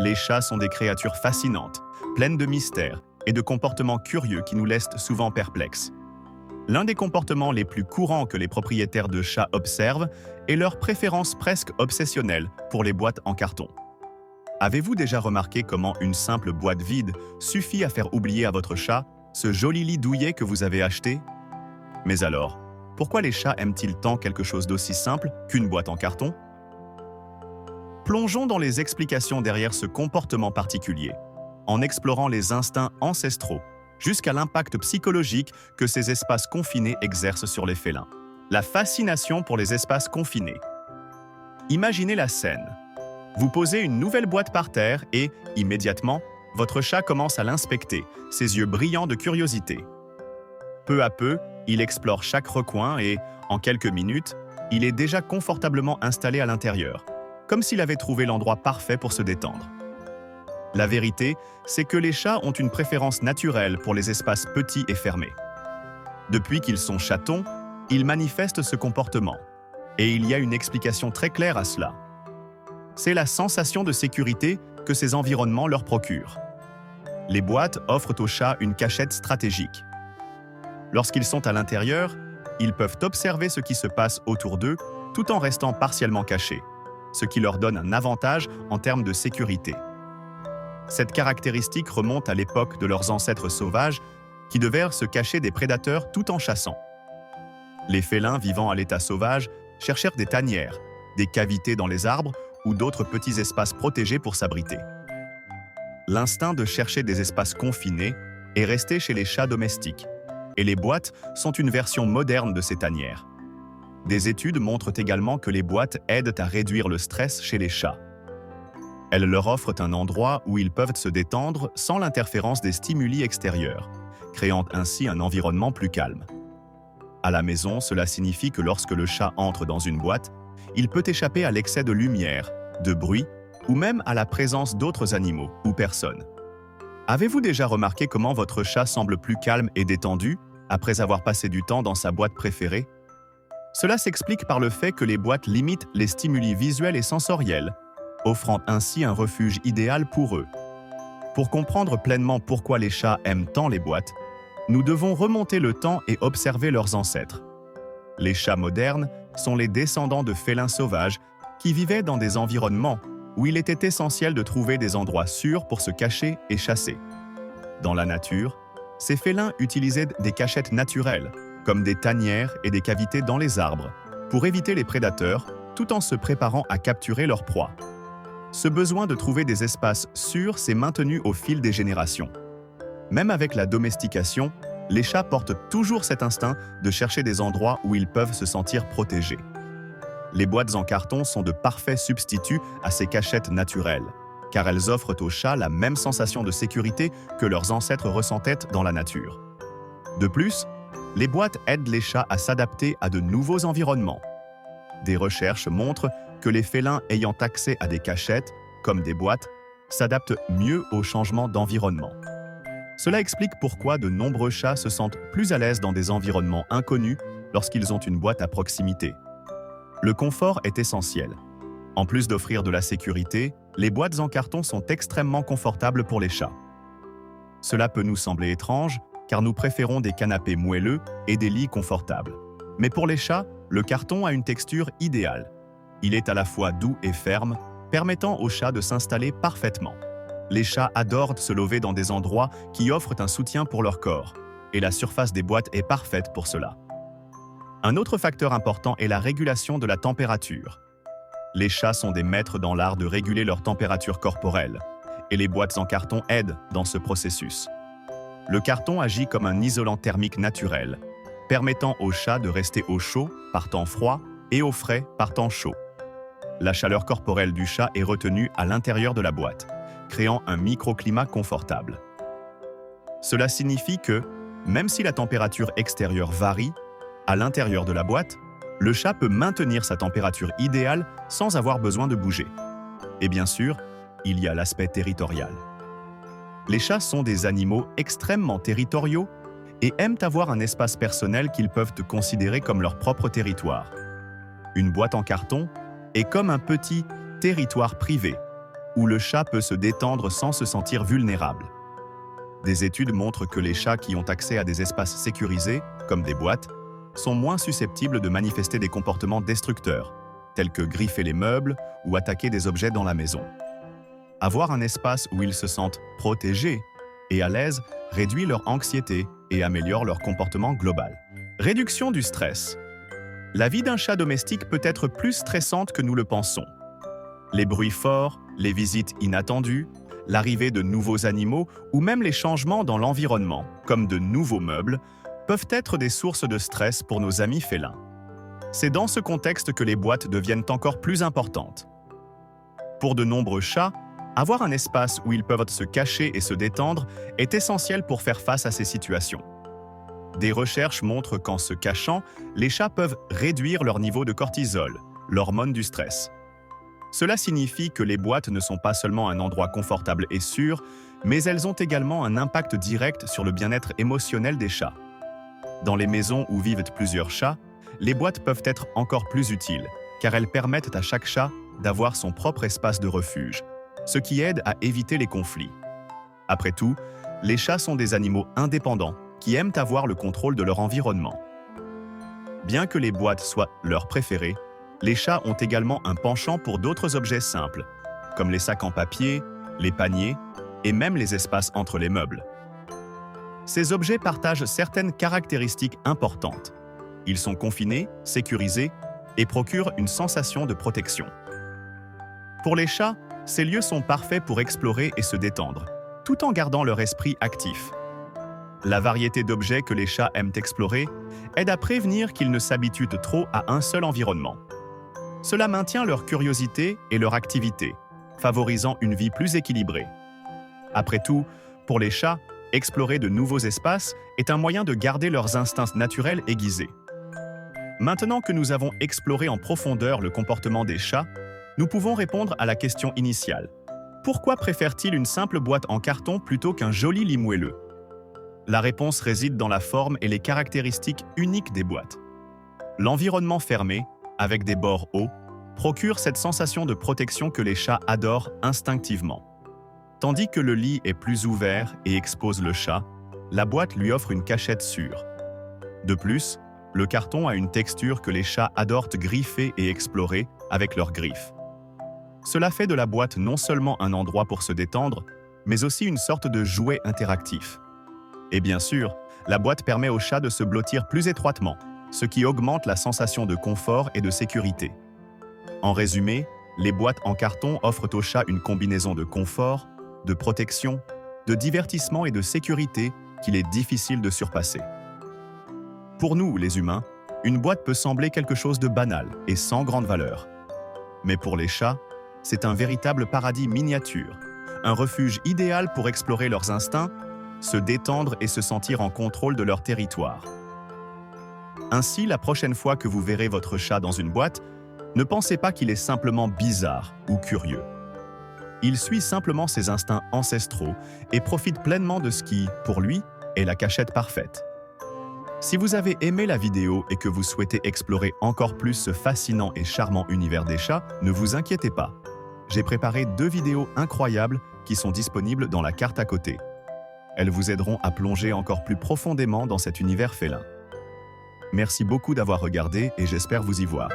Les chats sont des créatures fascinantes, pleines de mystères et de comportements curieux qui nous laissent souvent perplexes. L'un des comportements les plus courants que les propriétaires de chats observent est leur préférence presque obsessionnelle pour les boîtes en carton. Avez-vous déjà remarqué comment une simple boîte vide suffit à faire oublier à votre chat ce joli lit douillet que vous avez acheté? Mais alors, pourquoi les chats aiment-ils tant quelque chose d'aussi simple qu'une boîte en carton? Plongeons dans les explications derrière ce comportement particulier, en explorant les instincts ancestraux, jusqu'à l'impact psychologique que ces espaces confinés exercent sur les félins. La fascination pour les espaces confinés. Imaginez la scène. Vous posez une nouvelle boîte par terre et, immédiatement, votre chat commence à l'inspecter, ses yeux brillants de curiosité. Peu à peu, il explore chaque recoin et, en quelques minutes, il est déjà confortablement installé à l'intérieur, comme s'il avait trouvé l'endroit parfait pour se détendre. La vérité, c'est que les chats ont une préférence naturelle pour les espaces petits et fermés. Depuis qu'ils sont chatons, ils manifestent ce comportement. Et il y a une explication très claire à cela. C'est la sensation de sécurité que ces environnements leur procurent. Les boîtes offrent aux chats une cachette stratégique. Lorsqu'ils sont à l'intérieur, ils peuvent observer ce qui se passe autour d'eux tout en restant partiellement cachés, ce qui leur donne un avantage en termes de sécurité. Cette caractéristique remonte à l'époque de leurs ancêtres sauvages qui devaient se cacher des prédateurs tout en chassant. Les félins vivant à l'état sauvage cherchèrent des tanières, des cavités dans les arbres ou d'autres petits espaces protégés pour s'abriter. L'instinct de chercher des espaces confinés est resté chez les chats domestiques, et les boîtes sont une version moderne de ces tanières. Des études montrent également que les boîtes aident à réduire le stress chez les chats. Elles leur offrent un endroit où ils peuvent se détendre sans l'interférence des stimuli extérieurs, créant ainsi un environnement plus calme. À la maison, cela signifie que lorsque le chat entre dans une boîte, il peut échapper à l'excès de lumière, de bruit ou même à la présence d'autres animaux ou personnes. Avez-vous déjà remarqué comment votre chat semble plus calme et détendu après avoir passé du temps dans sa boîte préférée? Cela s'explique par le fait que les boîtes limitent les stimuli visuels et sensoriels, offrant ainsi un refuge idéal pour eux. Pour comprendre pleinement pourquoi les chats aiment tant les boîtes, nous devons remonter le temps et observer leurs ancêtres. Les chats modernes sont les descendants de félins sauvages qui vivaient dans des environnements où il était essentiel de trouver des endroits sûrs pour se cacher et chasser. Dans la nature, ces félins utilisaient des cachettes naturelles, comme des tanières et des cavités dans les arbres, pour éviter les prédateurs tout en se préparant à capturer leur proie. Ce besoin de trouver des espaces sûrs s'est maintenu au fil des générations. Même avec la domestication, les chats portent toujours cet instinct de chercher des endroits où ils peuvent se sentir protégés. Les boîtes en carton sont de parfaits substituts à ces cachettes naturelles, car elles offrent aux chats la même sensation de sécurité que leurs ancêtres ressentaient dans la nature. De plus, les boîtes aident les chats à s'adapter à de nouveaux environnements. Des recherches montrent que les félins ayant accès à des cachettes, comme des boîtes, s'adaptent mieux aux changements d'environnement. Cela explique pourquoi de nombreux chats se sentent plus à l'aise dans des environnements inconnus lorsqu'ils ont une boîte à proximité. Le confort est essentiel. En plus d'offrir de la sécurité, les boîtes en carton sont extrêmement confortables pour les chats. Cela peut nous sembler étrange, car nous préférons des canapés moelleux et des lits confortables. Mais pour les chats, le carton a une texture idéale. Il est à la fois doux et ferme, permettant aux chats de s'installer parfaitement. Les chats adorent se lever dans des endroits qui offrent un soutien pour leur corps, et la surface des boîtes est parfaite pour cela. Un autre facteur important est la régulation de la température. Les chats sont des maîtres dans l'art de réguler leur température corporelle, et les boîtes en carton aident dans ce processus. Le carton agit comme un isolant thermique naturel, permettant aux chats de rester au chaud par temps froid et au frais par temps chaud. La chaleur corporelle du chat est retenue à l'intérieur de la boîte, créant un microclimat confortable. Cela signifie que, même si la température extérieure varie, à l'intérieur de la boîte, le chat peut maintenir sa température idéale sans avoir besoin de bouger. Et bien sûr, il y a l'aspect territorial. Les chats sont des animaux extrêmement territoriaux et aiment avoir un espace personnel qu'ils peuvent considérer comme leur propre territoire. Une boîte en carton est comme un petit territoire privé, où le chat peut se détendre sans se sentir vulnérable. Des études montrent que les chats qui ont accès à des espaces sécurisés, comme des boîtes, sont moins susceptibles de manifester des comportements destructeurs, tels que griffer les meubles ou attaquer des objets dans la maison. Avoir un espace où ils se sentent protégés et à l'aise réduit leur anxiété et améliore leur comportement global. Réduction du stress. La vie d'un chat domestique peut être plus stressante que nous le pensons. Les bruits forts, les visites inattendues, l'arrivée de nouveaux animaux ou même les changements dans l'environnement, comme de nouveaux meubles, peuvent être des sources de stress pour nos amis félins. C'est dans ce contexte que les boîtes deviennent encore plus importantes. Pour de nombreux chats, avoir un espace où ils peuvent se cacher et se détendre est essentiel pour faire face à ces situations. Des recherches montrent qu'en se cachant, les chats peuvent réduire leur niveau de cortisol, l'hormone du stress. Cela signifie que les boîtes ne sont pas seulement un endroit confortable et sûr, mais elles ont également un impact direct sur le bien-être émotionnel des chats. Dans les maisons où vivent plusieurs chats, les boîtes peuvent être encore plus utiles, car elles permettent à chaque chat d'avoir son propre espace de refuge, ce qui aide à éviter les conflits. Après tout, les chats sont des animaux indépendants qui aiment avoir le contrôle de leur environnement. Bien que les boîtes soient leurs préférées, les chats ont également un penchant pour d'autres objets simples, comme les sacs en papier, les paniers et même les espaces entre les meubles. Ces objets partagent certaines caractéristiques importantes. Ils sont confinés, sécurisés et procurent une sensation de protection. Pour les chats, ces lieux sont parfaits pour explorer et se détendre, tout en gardant leur esprit actif. La variété d'objets que les chats aiment explorer aide à prévenir qu'ils ne s'habituent trop à un seul environnement. Cela maintient leur curiosité et leur activité, favorisant une vie plus équilibrée. Après tout, pour les chats, explorer de nouveaux espaces est un moyen de garder leurs instincts naturels aiguisés. Maintenant que nous avons exploré en profondeur le comportement des chats, nous pouvons répondre à la question initiale. Pourquoi préfèrent-ils une simple boîte en carton plutôt qu'un joli lit moelleux? La réponse réside dans la forme et les caractéristiques uniques des boîtes. L'environnement fermé, avec des bords hauts, procure cette sensation de protection que les chats adorent instinctivement. Tandis que le lit est plus ouvert et expose le chat, la boîte lui offre une cachette sûre. De plus, le carton a une texture que les chats adorent griffer et explorer avec leurs griffes. Cela fait de la boîte non seulement un endroit pour se détendre, mais aussi une sorte de jouet interactif. Et bien sûr, la boîte permet au chat de se blottir plus étroitement, ce qui augmente la sensation de confort et de sécurité. En résumé, les boîtes en carton offrent au chat une combinaison de confort, de protection, de divertissement et de sécurité qu'il est difficile de surpasser. Pour nous, les humains, une boîte peut sembler quelque chose de banal et sans grande valeur. Mais pour les chats, c'est un véritable paradis miniature, un refuge idéal pour explorer leurs instincts, se détendre et se sentir en contrôle de leur territoire. Ainsi, la prochaine fois que vous verrez votre chat dans une boîte, ne pensez pas qu'il est simplement bizarre ou curieux. Il suit simplement ses instincts ancestraux et profite pleinement de ce qui, pour lui, est la cachette parfaite. Si vous avez aimé la vidéo et que vous souhaitez explorer encore plus ce fascinant et charmant univers des chats, ne vous inquiétez pas. J'ai préparé 2 vidéos incroyables qui sont disponibles dans la carte à côté. Elles vous aideront à plonger encore plus profondément dans cet univers félin. Merci beaucoup d'avoir regardé et j'espère vous y voir.